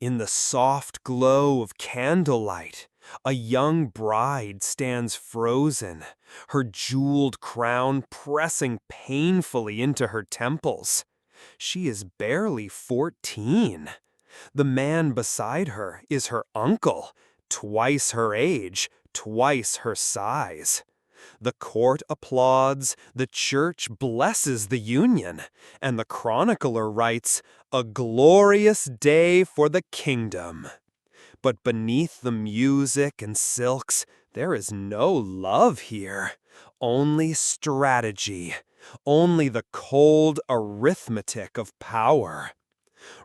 In the soft glow of candlelight, a young bride stands frozen, her jeweled crown pressing painfully into her temples. She is barely 14. The man beside her is her uncle, twice her age, twice her size. The court applauds, the church blesses the union, and the chronicler writes, "A glorious day for the kingdom." But beneath the music and silks, there is no love here, only strategy, only the cold arithmetic of power.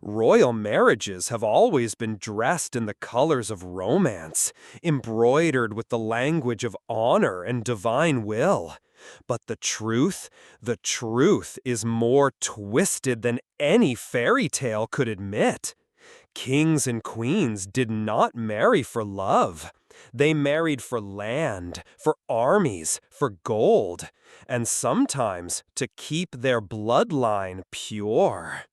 Royal marriages have always been dressed in the colors of romance, embroidered with the language of honor and divine will. But the truth is more twisted than any fairy tale could admit. Kings and queens did not marry for love. They married for land, for armies, for gold, and sometimes to keep their bloodline pure.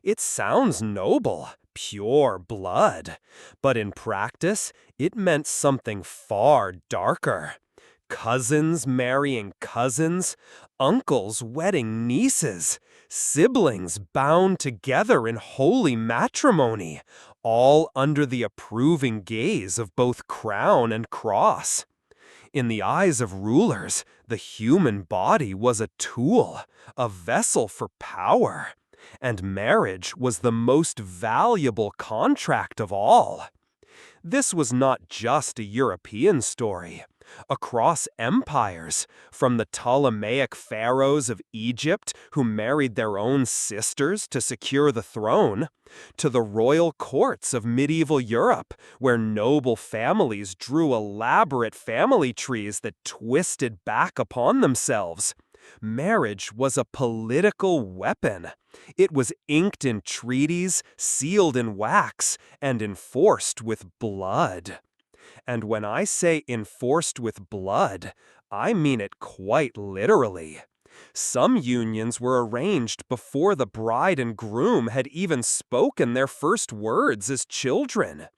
It sounds noble, pure blood, but in practice, it meant something far darker. Cousins marrying cousins, uncles wedding nieces, siblings bound together in holy matrimony, all under the approving gaze of both crown and cross. In the eyes of rulers, the human body was a tool, a vessel for power. And marriage was the most valuable contract of all. This was not just a European story. Across empires, from the Ptolemaic pharaohs of Egypt who married their own sisters to secure the throne, to the royal courts of medieval Europe, where noble families drew elaborate family trees that twisted back upon themselves, marriage was a political weapon. It was inked in treaties, sealed in wax, and enforced with blood. And when I say enforced with blood, I mean it quite literally. Some unions were arranged before the bride and groom had even spoken their first words as children.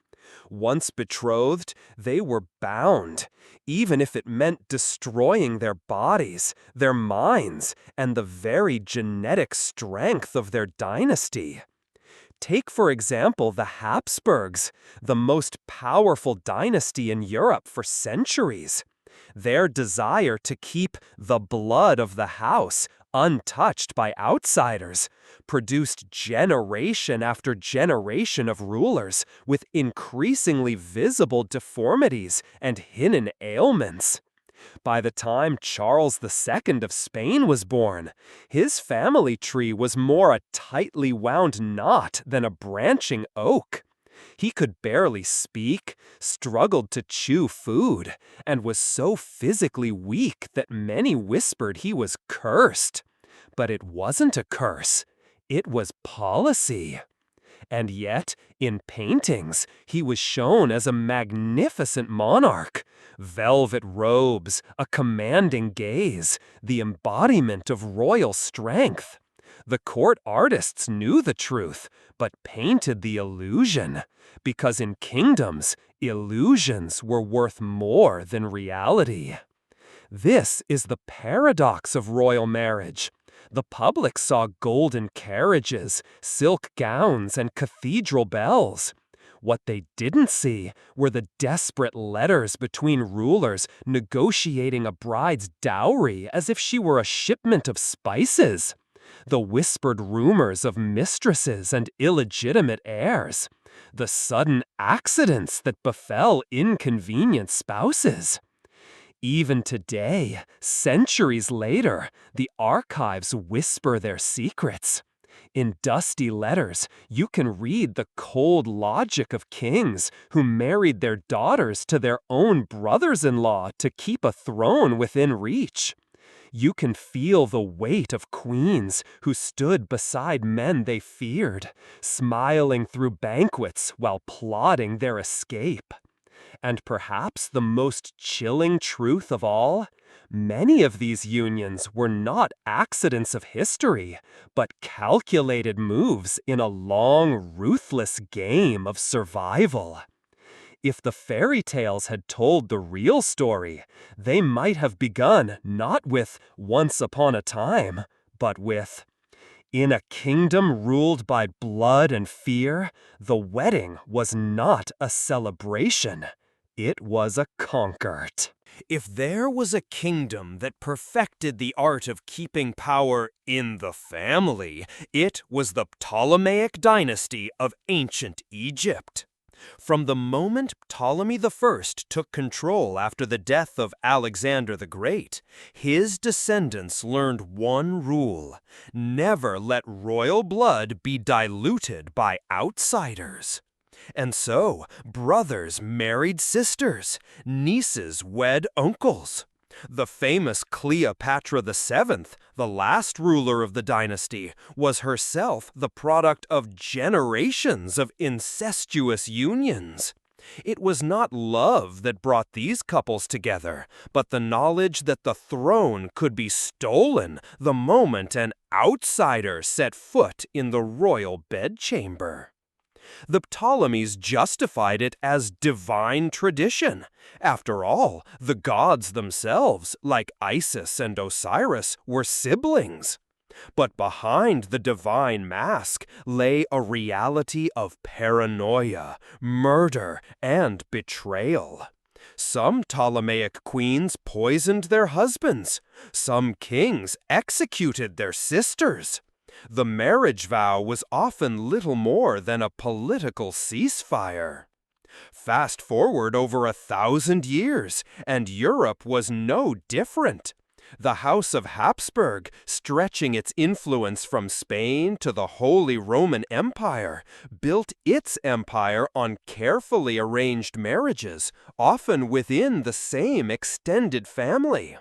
Once betrothed, they were bound, even if it meant destroying their bodies, their minds, and the very genetic strength of their dynasty. Take, for example, the Habsburgs, the most powerful dynasty in Europe for centuries. Their desire to keep the blood of the house untouched by outsiders produced generation after generation of rulers with increasingly visible deformities and hidden ailments. By the time Charles II of Spain was born, his family tree was more a tightly wound knot than a branching oak. He could barely speak, struggled to chew food, and was so physically weak that many whispered he was cursed. But it wasn't a curse. It was policy. And yet, in paintings, he was shown as a magnificent monarch. Velvet robes, a commanding gaze, the embodiment of royal strength. The court artists knew the truth, but painted the illusion, because in kingdoms, illusions were worth more than reality. This is the paradox of royal marriage. The public saw golden carriages, silk gowns, and cathedral bells. What they didn't see were the desperate letters between rulers negotiating a bride's dowry as if she were a shipment of spices. The whispered rumors of mistresses and illegitimate heirs. The sudden accidents that befell inconvenient spouses. Even today, centuries later, the archives whisper their secrets. In dusty letters, you can read the cold logic of kings who married their daughters to their own brothers-in-law to keep a throne within reach. You can feel the weight of queens who stood beside men they feared, smiling through banquets while plotting their escape. And perhaps the most chilling truth of all, many of these unions were not accidents of history, but calculated moves in a long, ruthless game of survival. If the fairy tales had told the real story, they might have begun not with "once upon a time," but with "in a kingdom ruled by blood and fear, the wedding was not a celebration, it was a concert." If there was a kingdom that perfected the art of keeping power in the family, it was the Ptolemaic dynasty of ancient Egypt. From the moment Ptolemy I took control after the death of Alexander the Great, his descendants learned one rule: never let royal blood be diluted by outsiders. And so, brothers married sisters, nieces wed uncles. The famous Cleopatra VII, the last ruler of the dynasty, was herself the product of generations of incestuous unions. It was not love that brought these couples together, but the knowledge that the throne could be stolen the moment an outsider set foot in the royal bedchamber. The Ptolemies justified it as divine tradition. After all, the gods themselves, like Isis and Osiris, were siblings. But behind the divine mask lay a reality of paranoia, murder, and betrayal. Some Ptolemaic queens poisoned their husbands. Some kings executed their sisters. The marriage vow was often little more than a political ceasefire. Fast forward over 1,000 years, and Europe was no different. The House of Habsburg, stretching its influence from Spain to the Holy Roman Empire, built its empire on carefully arranged marriages, often within the same extended family.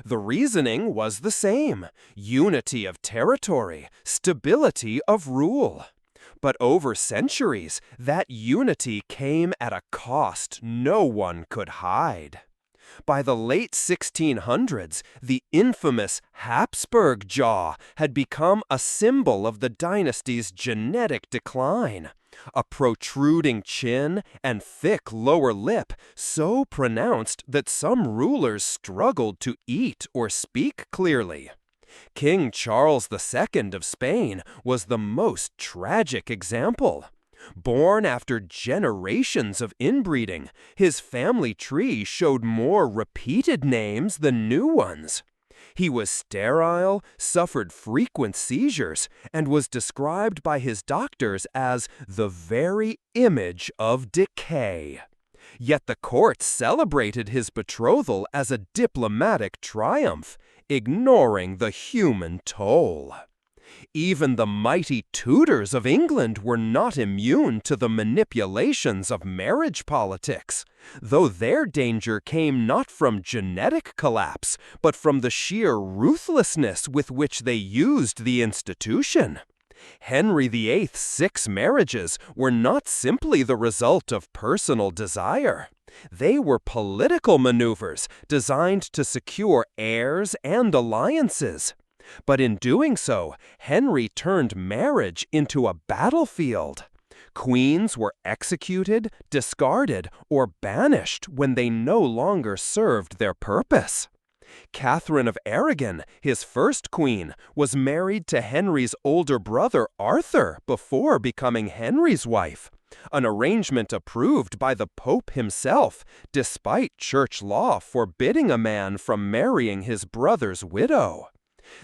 The reasoning was the same: unity of territory, stability of rule. But over centuries, that unity came at a cost no one could hide. By the late 1600s, the infamous Habsburg jaw had become a symbol of the dynasty's genetic decline. A protruding chin and thick lower lip so pronounced that some rulers struggled to eat or speak clearly. King Charles II of Spain was the most tragic example. Born after generations of inbreeding, his family tree showed more repeated names than new ones. He was sterile, suffered frequent seizures, and was described by his doctors as the very image of decay. Yet the court celebrated his betrothal as a diplomatic triumph, ignoring the human toll. Even the mighty Tudors of England were not immune to the manipulations of marriage politics, though their danger came not from genetic collapse, but from the sheer ruthlessness with which they used the institution. Henry VIII's 6 marriages were not simply the result of personal desire. They were political maneuvers designed to secure heirs and alliances. But in doing so, Henry turned marriage into a battlefield. Queens were executed, discarded, or banished when they no longer served their purpose. Catherine of Aragon, his first queen, was married to Henry's older brother Arthur before becoming Henry's wife, an arrangement approved by the Pope himself, despite church law forbidding a man from marrying his brother's widow.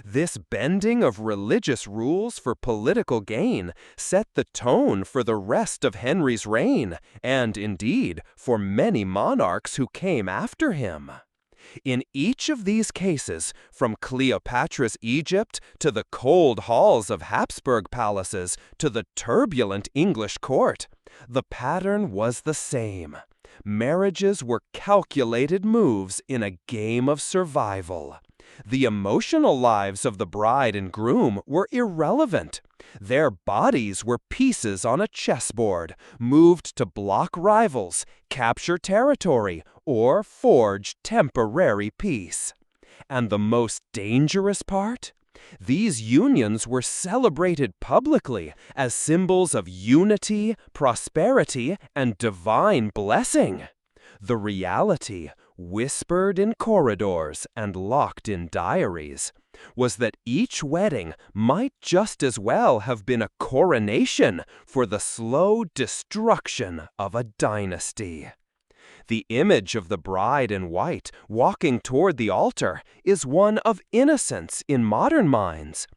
This bending of religious rules for political gain set the tone for the rest of Henry's reign, and indeed for many monarchs who came after him. In each of these cases, from Cleopatra's Egypt to the cold halls of Habsburg palaces to the turbulent English court, the pattern was the same. Marriages were calculated moves in a game of survival. The emotional lives of the bride and groom were irrelevant. Their bodies were pieces on a chessboard, moved to block rivals, capture territory, or forge temporary peace. And the most dangerous part? These unions were celebrated publicly as symbols of unity, prosperity, and divine blessing. The reality, whispered in corridors and locked in diaries, was that each wedding might just as well have been a coronation for the slow destruction of a dynasty. The image of the bride in white walking toward the altar is one of innocence in modern minds.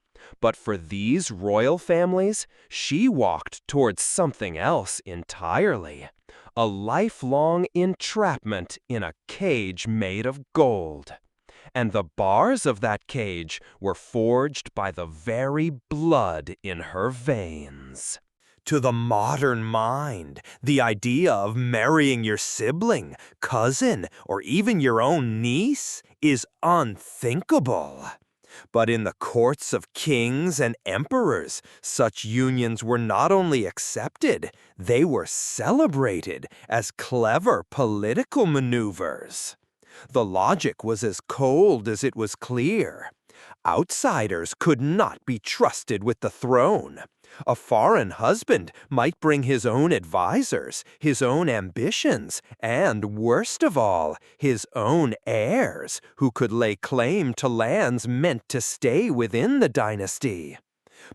But for these royal families, she walked towards something else entirely. A lifelong entrapment in a cage made of gold. And the bars of that cage were forged by the very blood in her veins. To the modern mind, the idea of marrying your sibling, cousin, or even your own niece is unthinkable. But in the courts of kings and emperors, such unions were not only accepted, they were celebrated as clever political maneuvers. The logic was as cold as it was clear. Outsiders could not be trusted with the throne. A foreign husband might bring his own advisors, his own ambitions, and, worst of all, his own heirs, who could lay claim to lands meant to stay within the dynasty.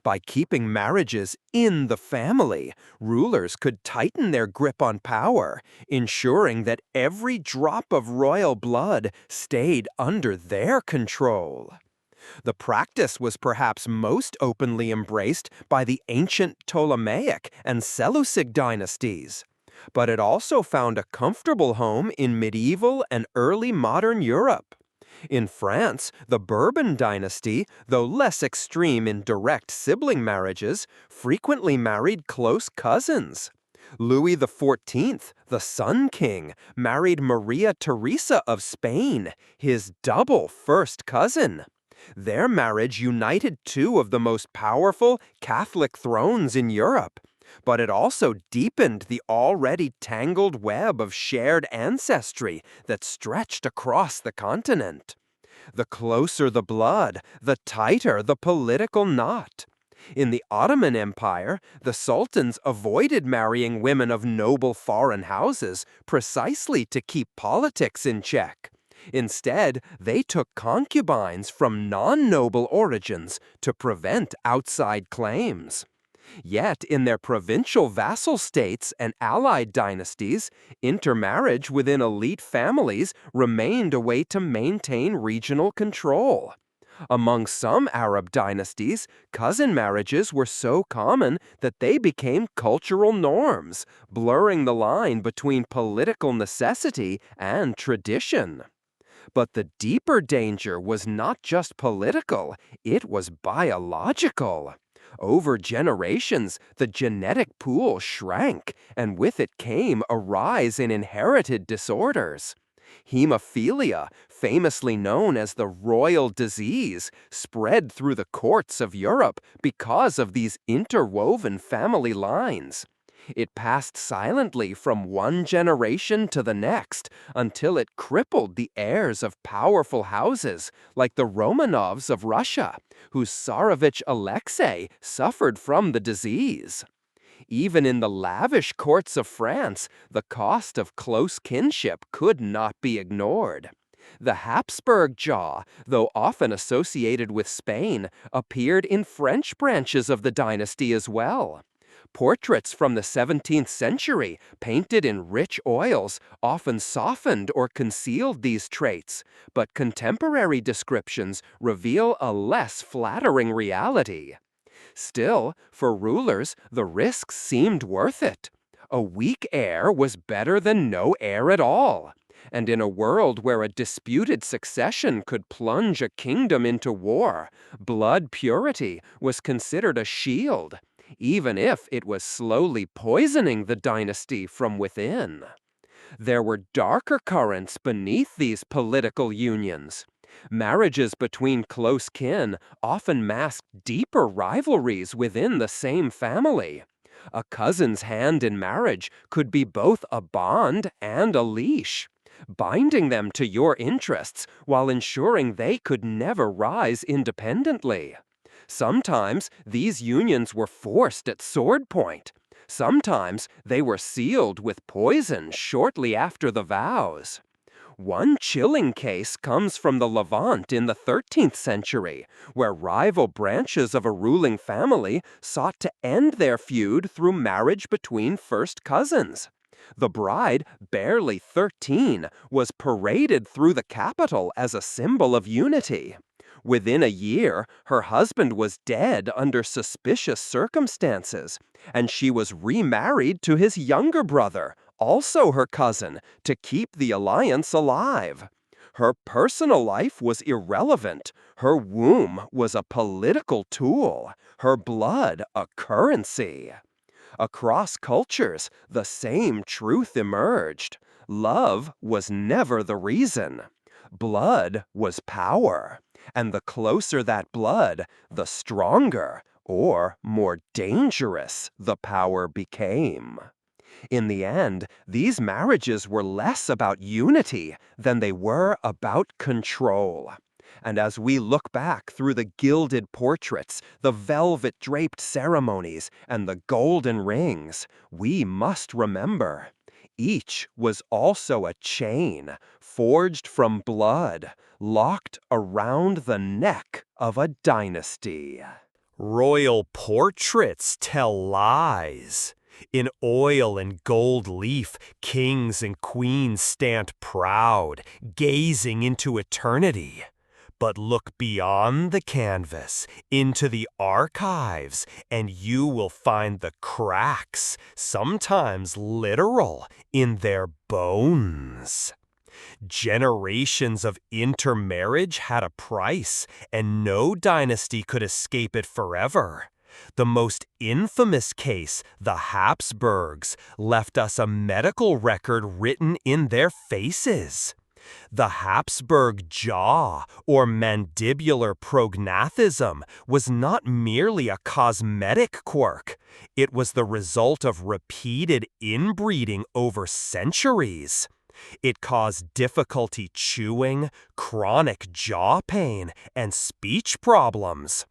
By keeping marriages in the family, rulers could tighten their grip on power, ensuring that every drop of royal blood stayed under their control. The practice was perhaps most openly embraced by the ancient Ptolemaic and Seleucid dynasties. But it also found a comfortable home in medieval and early modern Europe. In France, the Bourbon dynasty, though less extreme in direct sibling marriages, frequently married close cousins. Louis XIV, the Sun King, married Maria Theresa of Spain, his double first cousin. Their marriage united two of the most powerful Catholic thrones in Europe, but it also deepened the already tangled web of shared ancestry that stretched across the continent. The closer the blood, the tighter the political knot. In the Ottoman Empire, the sultans avoided marrying women of noble foreign houses precisely to keep politics in check. Instead, they took concubines from non-noble origins to prevent outside claims. Yet, in their provincial vassal states and allied dynasties, intermarriage within elite families remained a way to maintain regional control. Among some Arab dynasties, cousin marriages were so common that they became cultural norms, blurring the line between political necessity and tradition. But the deeper danger was not just political, it was biological. Over generations, the genetic pool shrank, and with it came a rise in inherited disorders. Hemophilia, famously known as the royal disease, spread through the courts of Europe because of these interwoven family lines. It passed silently from one generation to the next until it crippled the heirs of powerful houses like the Romanovs of Russia, whose Tsarevich Alexei suffered from the disease. Even in the lavish courts of France, the cost of close kinship could not be ignored. The Habsburg jaw, though often associated with Spain, appeared in French branches of the dynasty as well. Portraits from the 17th century, painted in rich oils, often softened or concealed these traits, but contemporary descriptions reveal a less flattering reality. Still, for rulers, the risks seemed worth it. A weak heir was better than no heir at all. And in a world where a disputed succession could plunge a kingdom into war, blood purity was considered a shield, even if it was slowly poisoning the dynasty from within. There were darker currents beneath these political unions. Marriages between close kin often mask deeper rivalries within the same family. A cousin's hand in marriage could be both a bond and a leash, binding them to your interests while ensuring they could never rise independently. Sometimes these unions were forced at sword point. Sometimes they were sealed with poison shortly after the vows. One chilling case comes from the Levant in the 13th century, where rival branches of a ruling family sought to end their feud through marriage between first cousins. The bride, barely 13, was paraded through the capital as a symbol of unity. Within a year, her husband was dead under suspicious circumstances, and she was remarried to his younger brother, also her cousin, to keep the alliance alive. Her personal life was irrelevant. Her womb was a political tool. Her blood a currency. Across cultures, the same truth emerged. Love was never the reason. Blood was power. And the closer that blood, the stronger, or more dangerous, the power became. In the end, these marriages were less about unity than they were about control. And as we look back through the gilded portraits, the velvet-draped ceremonies, and the golden rings, we must remember, each was also a chain forged from blood, locked around the neck of a dynasty. Royal portraits tell lies. In oil and gold leaf, kings and queens stand proud, gazing into eternity. But look beyond the canvas, into the archives, and you will find the cracks, sometimes literal, in their bones. Generations of intermarriage had a price, and no dynasty could escape it forever. The most infamous case, the Habsburgs, left us a medical record written in their faces. The Habsburg jaw, or mandibular prognathism, was not merely a cosmetic quirk. It was the result of repeated inbreeding over centuries. It caused difficulty chewing, chronic jaw pain, and speech problems.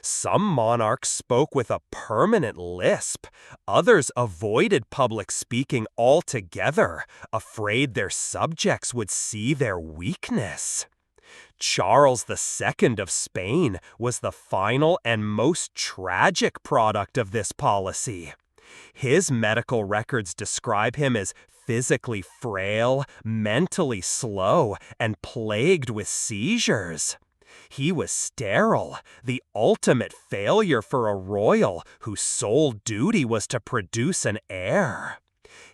Some monarchs spoke with a permanent lisp. Others avoided public speaking altogether, afraid their subjects would see their weakness. Charles II of Spain was the final and most tragic product of this policy. His medical records describe him as physically frail, mentally slow, and plagued with seizures. He was sterile, the ultimate failure for a royal whose sole duty was to produce an heir.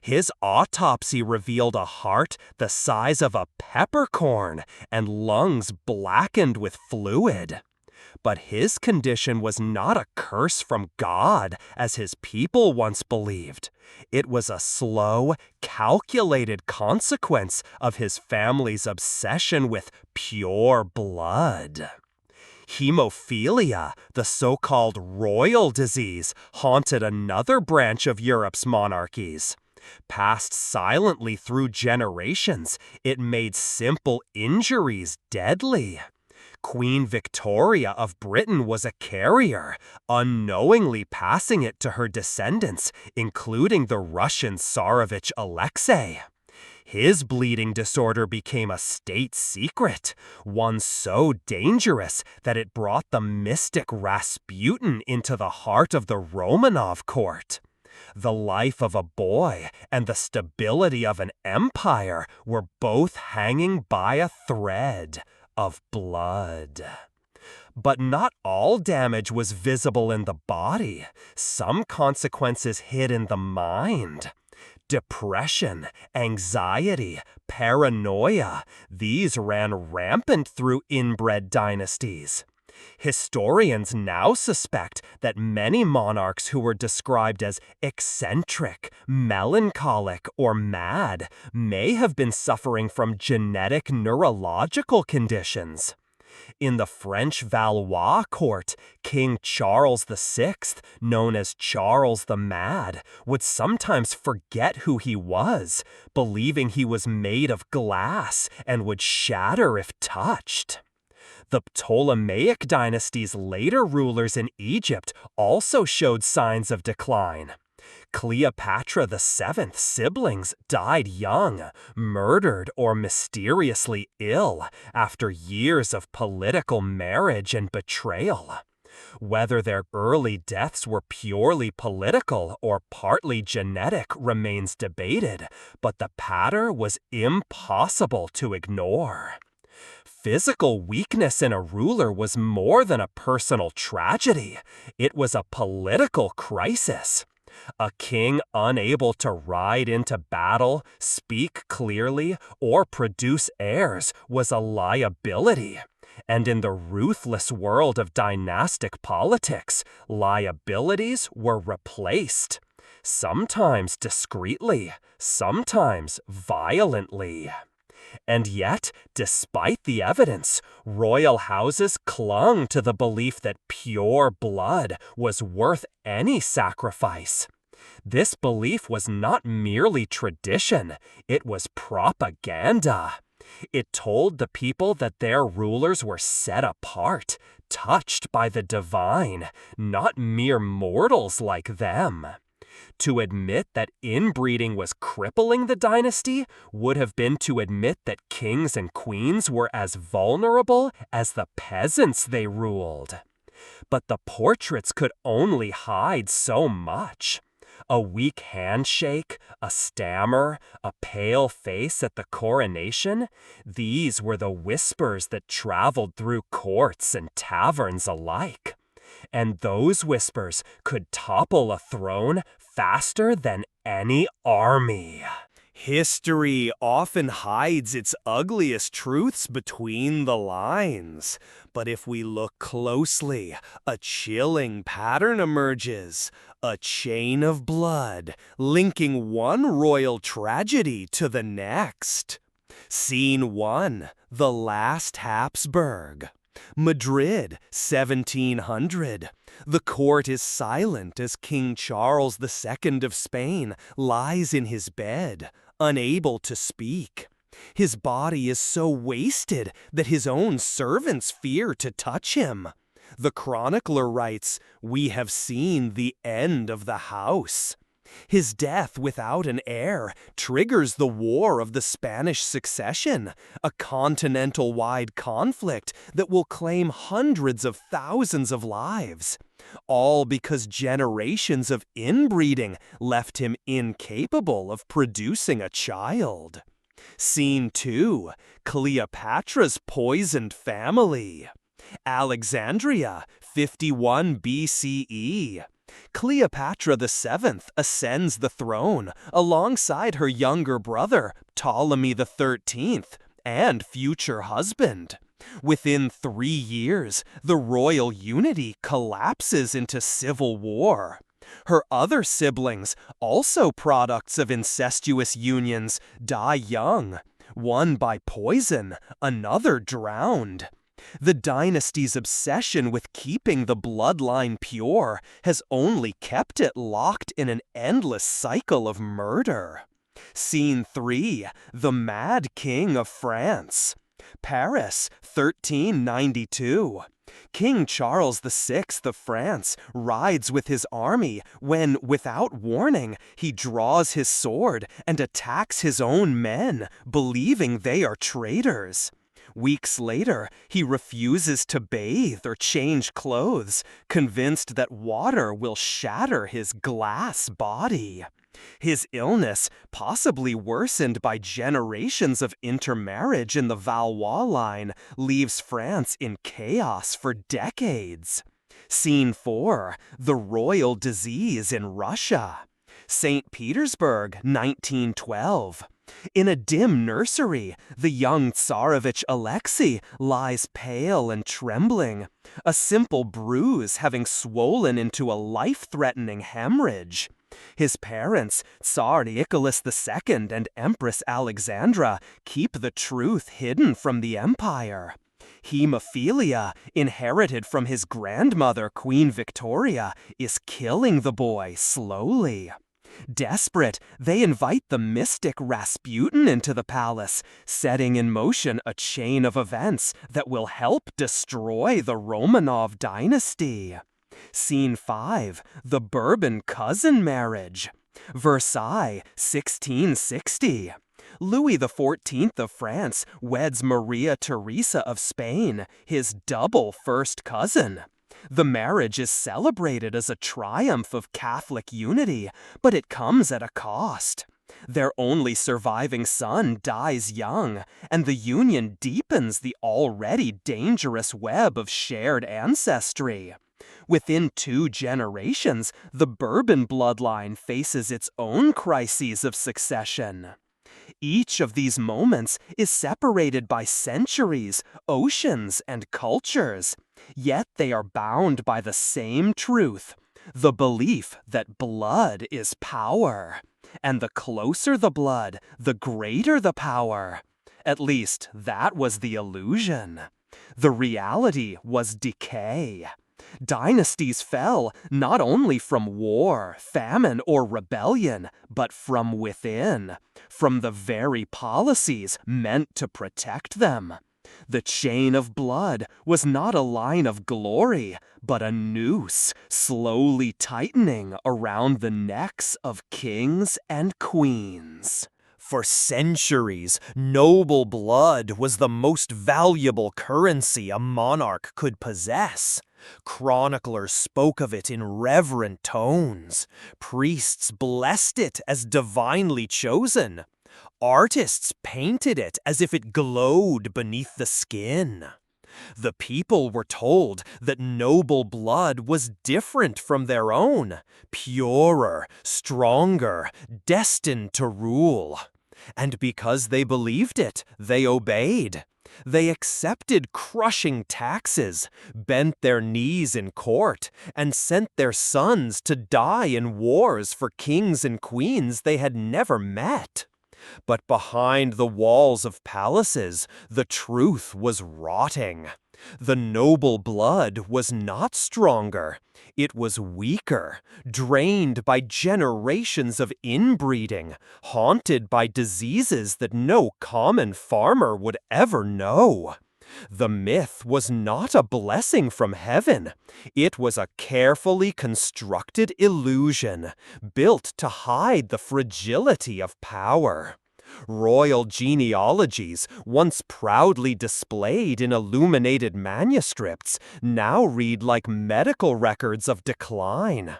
His autopsy revealed a heart the size of a peppercorn and lungs blackened with fluid. But his condition was not a curse from God, as his people once believed. It was a slow, calculated consequence of his family's obsession with pure blood. Hemophilia, the so-called royal disease, haunted another branch of Europe's monarchies. Passed silently through generations, it made simple injuries deadly. Queen Victoria of Britain was a carrier, unknowingly passing it to her descendants, including the Russian Tsarevich Alexei. His bleeding disorder became a state secret, one so dangerous that it brought the mystic Rasputin into the heart of the Romanov court. The life of a boy and the stability of an empire were both hanging by a thread of blood. But not all damage was visible in the body. Some consequences hid in the mind. Depression, anxiety, paranoia, these ran rampant through inbred dynasties. Historians now suspect that many monarchs who were described as eccentric, melancholic, or mad may have been suffering from genetic neurological conditions. In the French Valois court, King Charles VI, known as Charles the Mad, would sometimes forget who he was, believing he was made of glass and would shatter if touched. The Ptolemaic dynasty's later rulers in Egypt also showed signs of decline. Cleopatra VII's siblings died young, murdered, or mysteriously ill after years of political marriage and betrayal. Whether their early deaths were purely political or partly genetic remains debated, but the pattern was impossible to ignore. Physical weakness in a ruler was more than a personal tragedy. It was a political crisis. A king unable to ride into battle, speak clearly, or produce heirs was a liability. And in the ruthless world of dynastic politics, liabilities were replaced. Sometimes discreetly, sometimes violently. And yet, despite the evidence, royal houses clung to the belief that pure blood was worth any sacrifice. This belief was not merely tradition, it was propaganda. It told the people that their rulers were set apart, touched by the divine, not mere mortals like them. To admit that inbreeding was crippling the dynasty would have been to admit that kings and queens were as vulnerable as the peasants they ruled. But the portraits could only hide so much. A weak handshake, a stammer, a pale face at the coronation, these were the whispers that traveled through courts and taverns alike. And those whispers could topple a throne faster than any army. History often hides its ugliest truths between the lines. But if we look closely, a chilling pattern emerges. A chain of blood linking one royal tragedy to the next. Scene 1. The Last Habsburg. Madrid, 1700. The court is silent as King Charles II of Spain lies in his bed, unable to speak. His body is so wasted that his own servants fear to touch him. The chronicler writes, "We have seen the end of the house." His death without an heir triggers the War of the Spanish Succession, a continental-wide conflict that will claim hundreds of thousands of lives. All because generations of inbreeding left him incapable of producing a child. Scene 2. Cleopatra's poisoned family. Alexandria, 51 BCE. Cleopatra VII ascends the throne alongside her younger brother, Ptolemy XIII, and future husband. Within 3 years, the royal unity collapses into civil war. Her other siblings, also products of incestuous unions, die young, one by poison, another drowned. The dynasty's obsession with keeping the bloodline pure has only kept it locked in an endless cycle of murder. Scene 3. The Mad King of France. Paris, 1392. King Charles VI of France rides with his army when, without warning, he draws his sword and attacks his own men, believing they are traitors. Weeks later, he refuses to bathe or change clothes, convinced that water will shatter his glass body. His illness, possibly worsened by generations of intermarriage in the Valois line, leaves France in chaos for decades. Scene 4. The royal disease in Russia. St. Petersburg, 1912. In a dim nursery, the young Tsarevich Alexei lies pale and trembling, a simple bruise having swollen into a life-threatening hemorrhage. His parents, Tsar Nicholas II and Empress Alexandra, keep the truth hidden from the empire. Hemophilia, inherited from his grandmother, Queen Victoria, is killing the boy slowly. Desperate, they invite the mystic Rasputin into the palace, setting in motion a chain of events that will help destroy the Romanov dynasty. Scene 5, the Bourbon cousin marriage. Versailles, 1660. Louis XIV of France weds Maria Theresa of Spain, his double first cousin. The marriage is celebrated as a triumph of Catholic unity, but it comes at a cost. Their only surviving son dies young, and the union deepens the already dangerous web of shared ancestry. Within 2 generations, the Bourbon bloodline faces its own crises of succession. Each of these moments is separated by centuries, oceans, and cultures, yet they are bound by the same truth, the belief that blood is power. And the closer the blood, the greater the power. At least, that was the illusion. The reality was decay. Dynasties fell not only from war, famine, or rebellion, but from within, from the very policies meant to protect them. The chain of blood was not a line of glory, but a noose slowly tightening around the necks of kings and queens. For centuries, noble blood was the most valuable currency a monarch could possess. Chroniclers spoke of it in reverent tones. Priests blessed it as divinely chosen. Artists painted it as if it glowed beneath the skin. The people were told that noble blood was different from their own, purer, stronger, destined to rule. And because they believed it, they obeyed. They accepted crushing taxes, bent their knees in court, and sent their sons to die in wars for kings and queens they had never met. But behind the walls of palaces, the truth was rotting. The noble blood was not stronger. It was weaker, drained by generations of inbreeding, haunted by diseases that no common farmer would ever know. The myth was not a blessing from heaven. It was a carefully constructed illusion, built to hide the fragility of power. Royal genealogies, once proudly displayed in illuminated manuscripts, now read like medical records of decline.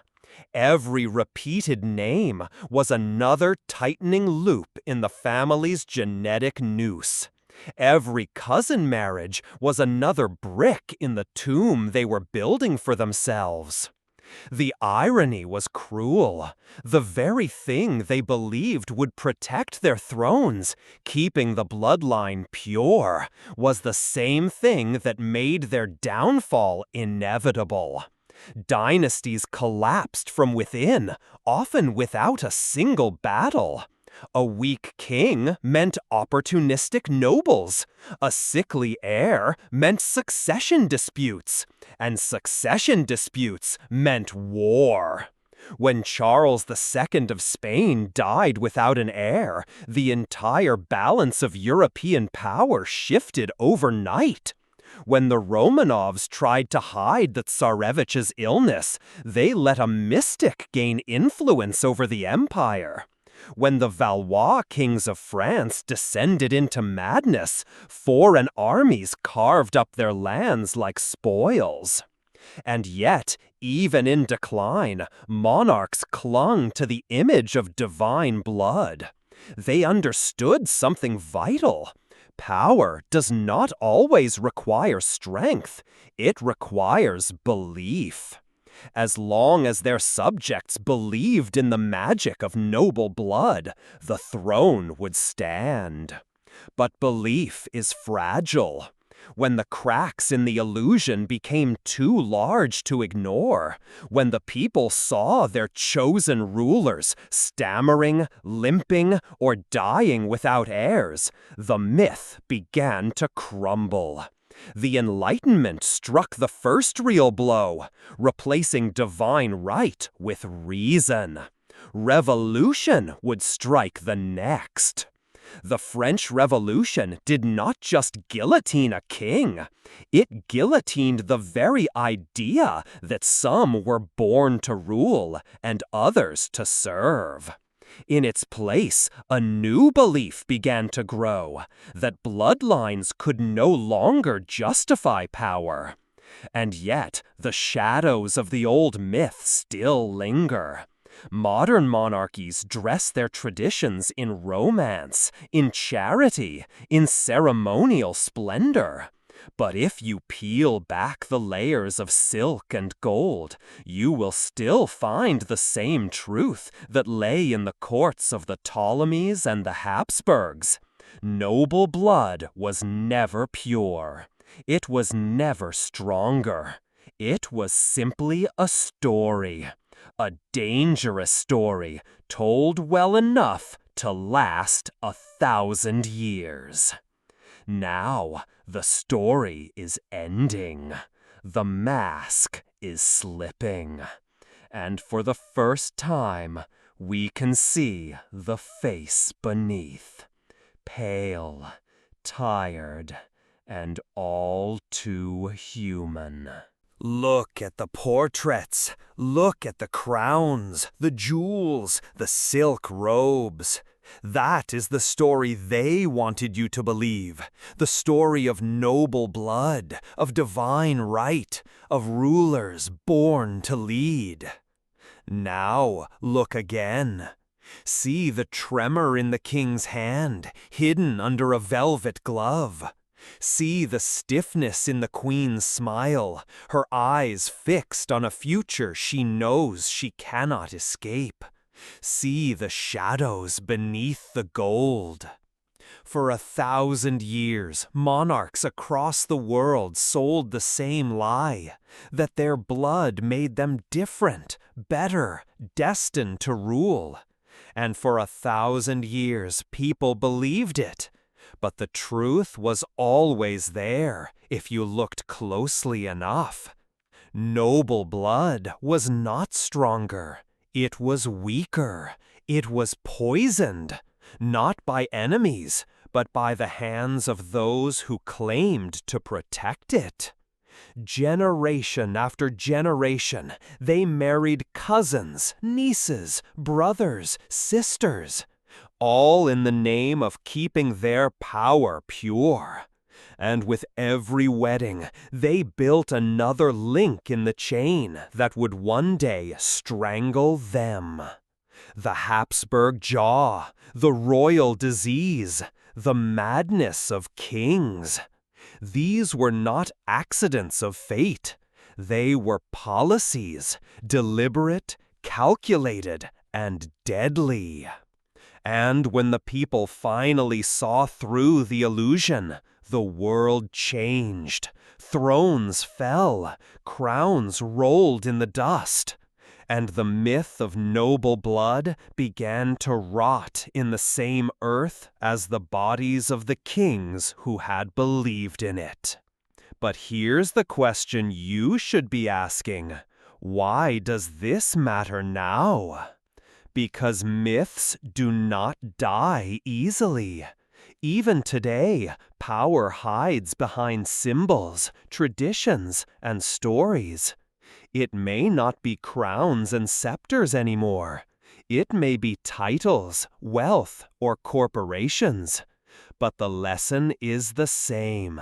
Every repeated name was another tightening loop in the family's genetic noose. Every cousin marriage was another brick in the tomb they were building for themselves. The irony was cruel. The very thing they believed would protect their thrones, keeping the bloodline pure, was the same thing that made their downfall inevitable. Dynasties collapsed from within, often without a single battle. A weak king meant opportunistic nobles. A sickly heir meant succession disputes. And succession disputes meant war. When Charles II of Spain died without an heir, the entire balance of European power shifted overnight. When the Romanovs tried to hide the Tsarevich's illness, they let a mystic gain influence over the empire. When the Valois kings of France descended into madness, foreign armies carved up their lands like spoils. And yet, even in decline, monarchs clung to the image of divine blood. They understood something vital. Power does not always require strength. It requires belief. As long as their subjects believed in the magic of noble blood, the throne would stand. But belief is fragile. When the cracks in the illusion became too large to ignore, when the people saw their chosen rulers stammering, limping, or dying without heirs, the myth began to crumble. The Enlightenment struck the first real blow, replacing divine right with reason. Revolution would strike the next. The French Revolution did not just guillotine a king. It guillotined the very idea that some were born to rule and others to serve. In its place, a new belief began to grow, that bloodlines could no longer justify power. And yet, the shadows of the old myth still linger. Modern monarchies dress their traditions in romance, in charity, in ceremonial splendor. But if you peel back the layers of silk and gold, you will still find the same truth that lay in the courts of the Ptolemies and the Habsburgs. Noble blood was never pure. It was never stronger. It was simply a story. A dangerous story, told well enough to last 1,000 years. Now, the story is ending. The mask is slipping. And for the first time, we can see the face beneath. Pale, tired, and all too human. Look at the portraits. Look at the crowns, the jewels, the silk robes. That is the story they wanted you to believe. The story of noble blood, of divine right, of rulers born to lead. Now look again. See the tremor in the king's hand, hidden under a velvet glove. See the stiffness in the queen's smile, her eyes fixed on a future she knows she cannot escape. See the shadows beneath the gold. For 1,000 years, monarchs across the world sold the same lie, that their blood made them different, better, destined to rule. And for 1,000 years, people believed it. But the truth was always there, if you looked closely enough. Noble blood was not stronger. It was weaker. It was poisoned, not by enemies, but by the hands of those who claimed to protect it. Generation after generation, they married cousins, nieces, brothers, sisters, all in the name of keeping their power pure. And with every wedding, they built another link in the chain that would one day strangle them. The Habsburg jaw, the royal disease, the madness of kings. These were not accidents of fate. They were policies, deliberate, calculated, and deadly. And when the people finally saw through the illusion, the world changed. Thrones fell, crowns rolled in the dust, and the myth of noble blood began to rot in the same earth as the bodies of the kings who had believed in it. But here's the question you should be asking. Why does this matter now? Because myths do not die easily. Even today, power hides behind symbols, traditions, and stories. It may not be crowns and scepters anymore. It may be titles, wealth, or corporations. But the lesson is the same.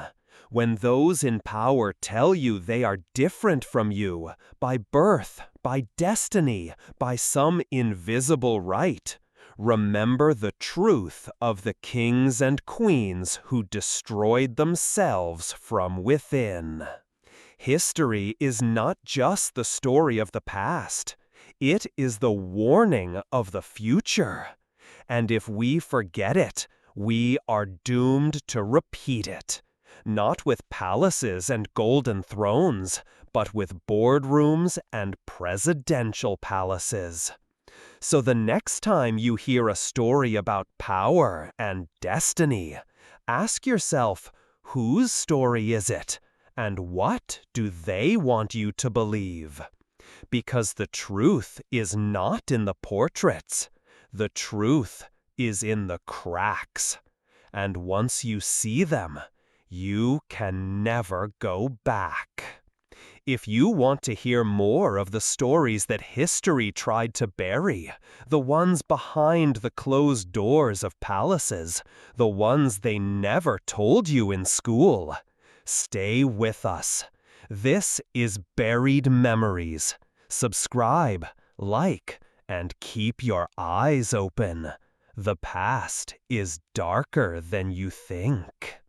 When those in power tell you they are different from you, by birth, by destiny, by some invisible right, remember the truth of the kings and queens who destroyed themselves from within. History is not just the story of the past. It is the warning of the future. And if we forget it, we are doomed to repeat it. Not with palaces and golden thrones, but with boardrooms and presidential palaces. So the next time you hear a story about power and destiny, ask yourself, whose story is it? And what do they want you to believe? Because the truth is not in the portraits. The truth is in the cracks. And once you see them, you can never go back. If you want to hear more of the stories that history tried to bury, the ones behind the closed doors of palaces, the ones they never told you in school, stay with us. This is Buried Memories. Subscribe, like, and keep your eyes open. The past is darker than you think.